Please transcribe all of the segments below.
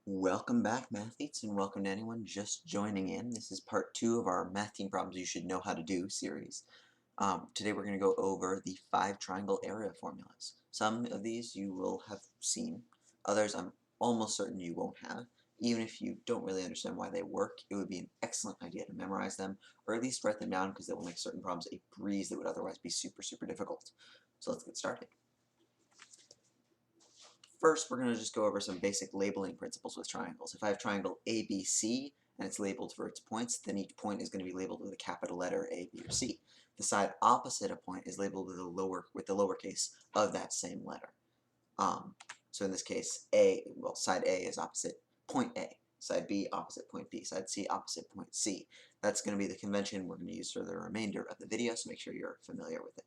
Welcome back, mathletes, and welcome to anyone just joining in. This is part 2 of our Math Team Problems You Should Know How to Do series. Today we're going to go over the 5 triangle area formulas. Some of these you will have seen, others I'm almost certain you won't have. Even if you don't really understand why they work, it would be an excellent idea to memorize them, or at least write them down because they will make certain problems a breeze that would otherwise be super difficult. So let's get started. First, we're going to just go over some basic labeling principles with triangles. If I have triangle ABC and it's labeled for its points, then each point is going to be labeled with a capital letter A, B, or C. The side opposite a point is labeled with the lowercase of that same letter. So in this case, side A is opposite point A, side B opposite point B, side C opposite point C. That's going to be the convention we're going to use for the remainder of the video, so make sure you're familiar with it.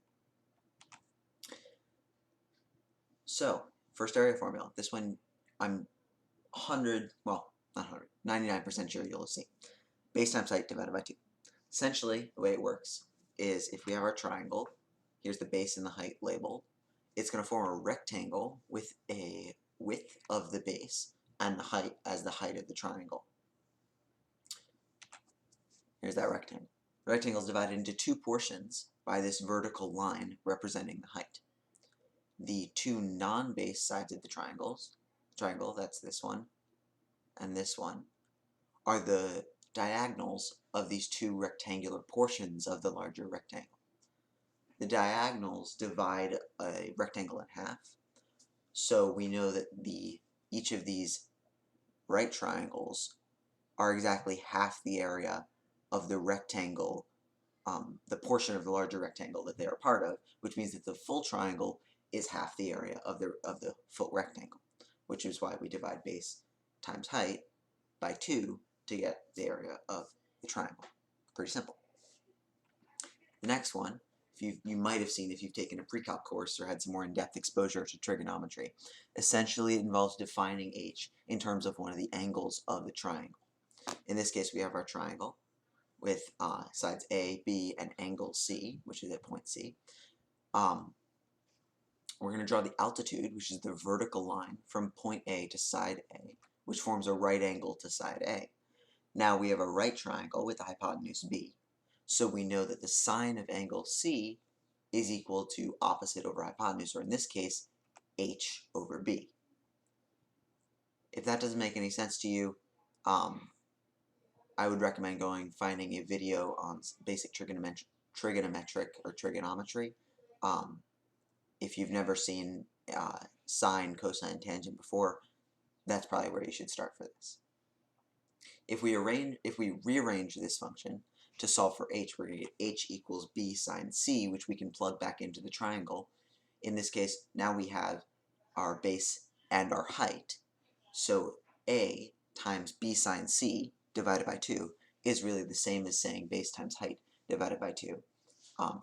So, first area formula. This one I'm 99% sure you'll see. Base times height divided by 2. Essentially, the way it works is if we have our triangle, here's the base and the height labeled, it's going to form a rectangle with a width of the base and the height as the height of the triangle. Here's that rectangle. The rectangle is divided into 2 portions by this vertical line representing the height. The 2 non-base sides of the triangle, that's this one and this one, are the diagonals of these 2 rectangular portions of the larger rectangle. The diagonals divide a rectangle in half, so we know that each of these right triangles are exactly half the area of the rectangle, the portion of the larger rectangle that they are part of, which means that the full triangle is half the area of the full rectangle, which is why we divide base times height by 2 to get the area of the triangle. Pretty simple. The next one, you might have seen if you've taken a pre-calc course or had some more in-depth exposure to trigonometry. Essentially, it involves defining h in terms of one of the angles of the triangle. In this case, we have our triangle with sides A, B, and angle C, which is at point C. We're going to draw the altitude, which is the vertical line from point A to side A, which forms a right angle to side A. Now we have a right triangle with a hypotenuse B, so we know that the sine of angle C is equal to opposite over hypotenuse, or in this case, h over b. If that doesn't make any sense to you, I would recommend finding a video on basic trigonometric or trigonometry. If you've never seen sine, cosine, tangent before, that's probably where you should start for this. If we rearrange this function to solve for h, we're going to get h equals b sine c, which we can plug back into the triangle. In this case, now we have our base and our height. So a times b sine c divided by 2 is really the same as saying base times height divided by 2.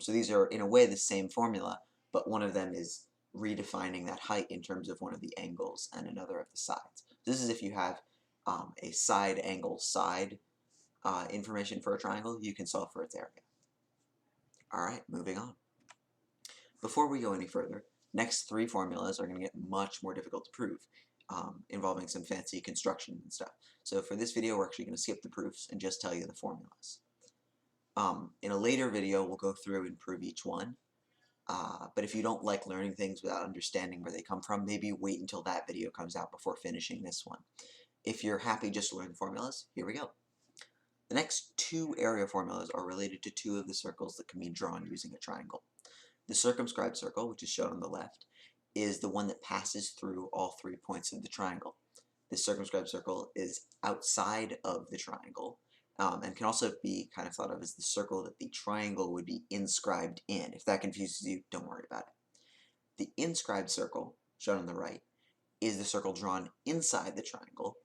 So these are, in a way, the same formula, but one of them is redefining that height in terms of one of the angles and another of the sides. This is if you have a side angle side information for a triangle, you can solve for its area. Alright, moving on. Before we go any further, next 3 formulas are going to get much more difficult to prove, involving some fancy construction and stuff. So for this video, we're actually going to skip the proofs and just tell you the formulas. In a later video, we'll go through and prove each one. But if you don't like learning things without understanding where they come from, maybe wait until that video comes out before finishing this one. If you're happy just to learn formulas, here we go. The next 2 area formulas are related to 2 of the circles that can be drawn using a triangle. The circumscribed circle, which is shown on the left, is the one that passes through all 3 points of the triangle. The circumscribed circle is outside of the triangle, and can also be kind of thought of as the circle that the triangle would be inscribed in. If that confuses you, don't worry about it. The inscribed circle, shown on the right, is the circle drawn inside the triangle.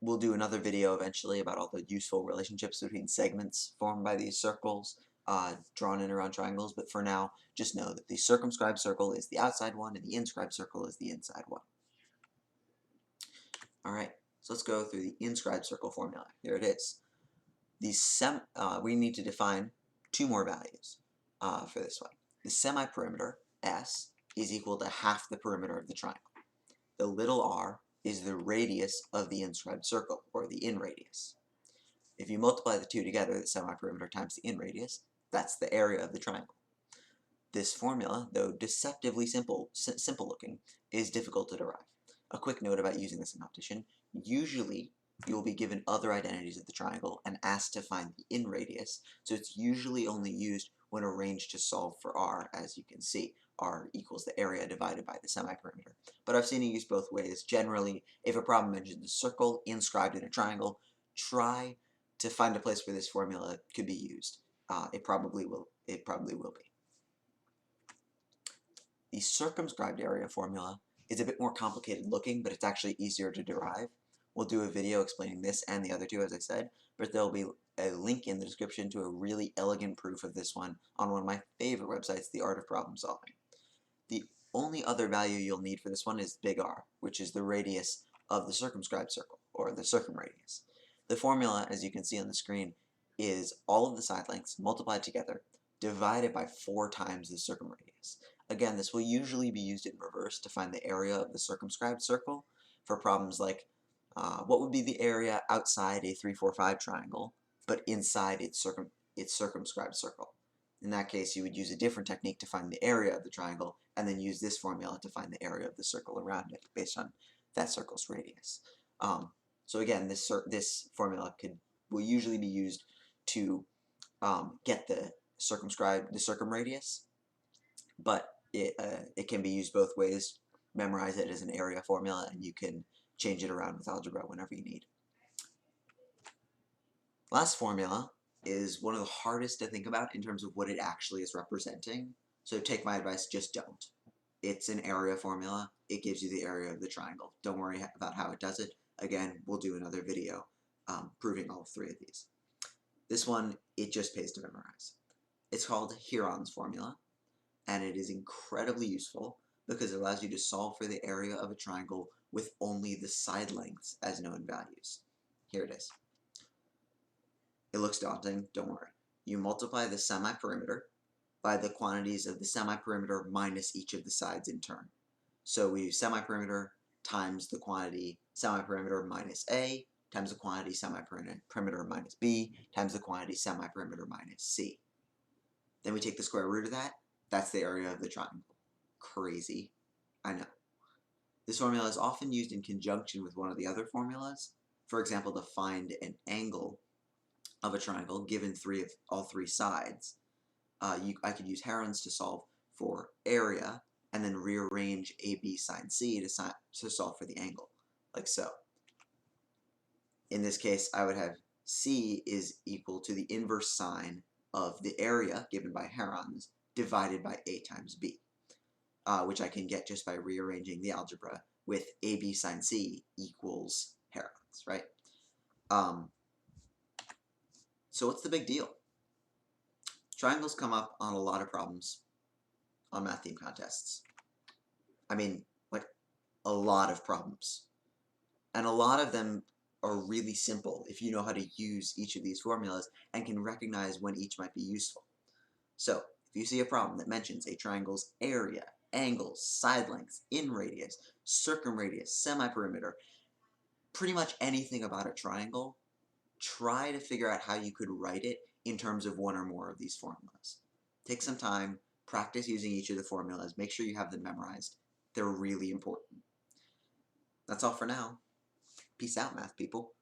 We'll do another video eventually about all the useful relationships between segments formed by these circles drawn in around triangles, but for now, just know that the circumscribed circle is the outside one and the inscribed circle is the inside one. Alright, so let's go through the inscribed circle formula. Here it is. We need to define 2 more values for this one. The semi-perimeter, S, is equal to half the perimeter of the triangle. The little r is the radius of the inscribed circle, or the in radius. If you multiply the two together, the semi-perimeter times the in radius, that's the area of the triangle. This formula, though deceptively simple looking, is difficult to derive. A quick note about using this in competition: usually you will be given other identities of the triangle and asked to find the in radius, so it's usually only used when arranged to solve for r. As you can see, r equals the area divided by the semi-perimeter. But I've seen it used both ways. Generally, if a problem mentions a circle inscribed in a triangle, try to find a place where this formula could be used. It probably will be. The circumscribed area formula is a bit more complicated looking, but it's actually easier to derive. We'll do a video explaining this and the other two, as I said, but there'll be a link in the description to a really elegant proof of this one on one of my favorite websites, The Art of Problem Solving. The only other value you'll need for this one is big R, which is the radius of the circumscribed circle, or the circumradius. The formula, as you can see on the screen, is all of the side lengths multiplied together, divided by 4 times the circumradius. Again, this will usually be used in reverse to find the area of the circumscribed circle for problems like what would be the area outside a 3, 4, 5 triangle, but inside its circumscribed circle. In that case, you would use a different technique to find the area of the triangle, and then use this formula to find the area of the circle around it, based on that circle's radius. So again, this formula will usually be used to get the circumradius, but it can be used both ways. Memorize it as an area formula, and you can change it around with algebra whenever you need. Last formula is one of the hardest to think about in terms of what it actually is representing. So take my advice, just don't. It's an area formula. It gives you the area of the triangle. Don't worry about how it does it. Again, we'll do another video proving all 3 of these. This one, it just pays to memorize. It's called Heron's formula, and it is incredibly useful because it allows you to solve for the area of a triangle with only the side lengths as known values. Here it is. It looks daunting, don't worry. You multiply the semi-perimeter by the quantities of the semi-perimeter minus each of the sides in turn. So we use semi-perimeter times the quantity semi-perimeter minus A times the quantity semi-perimeter minus B times the quantity semi-perimeter minus C. Then we take the square root of that. That's the area of the triangle. Crazy, I know. This formula is often used in conjunction with one of the other formulas. For example, to find an angle of a triangle given all three sides. I could use Heron's to solve for area, and then rearrange AB sine C to solve for the angle, like so. In this case, I would have C is equal to the inverse sine of the area given by Heron's divided by A times B, which I can get just by rearranging the algebra with AB sine C equals Heron's, right? So what's the big deal? Triangles come up on a lot of problems on math theme contests. I mean, like, a lot of problems. And a lot of them are really simple if you know how to use each of these formulas and can recognize when each might be useful. So, if you see a problem that mentions a triangle's area, angles, side lengths, in radius, circumradius, semi-perimeter, pretty much anything about a triangle, try to figure out how you could write it in terms of one or more of these formulas. Take some time, practice using each of the formulas, make sure you have them memorized. They're really important. That's all for now. Peace out, math people.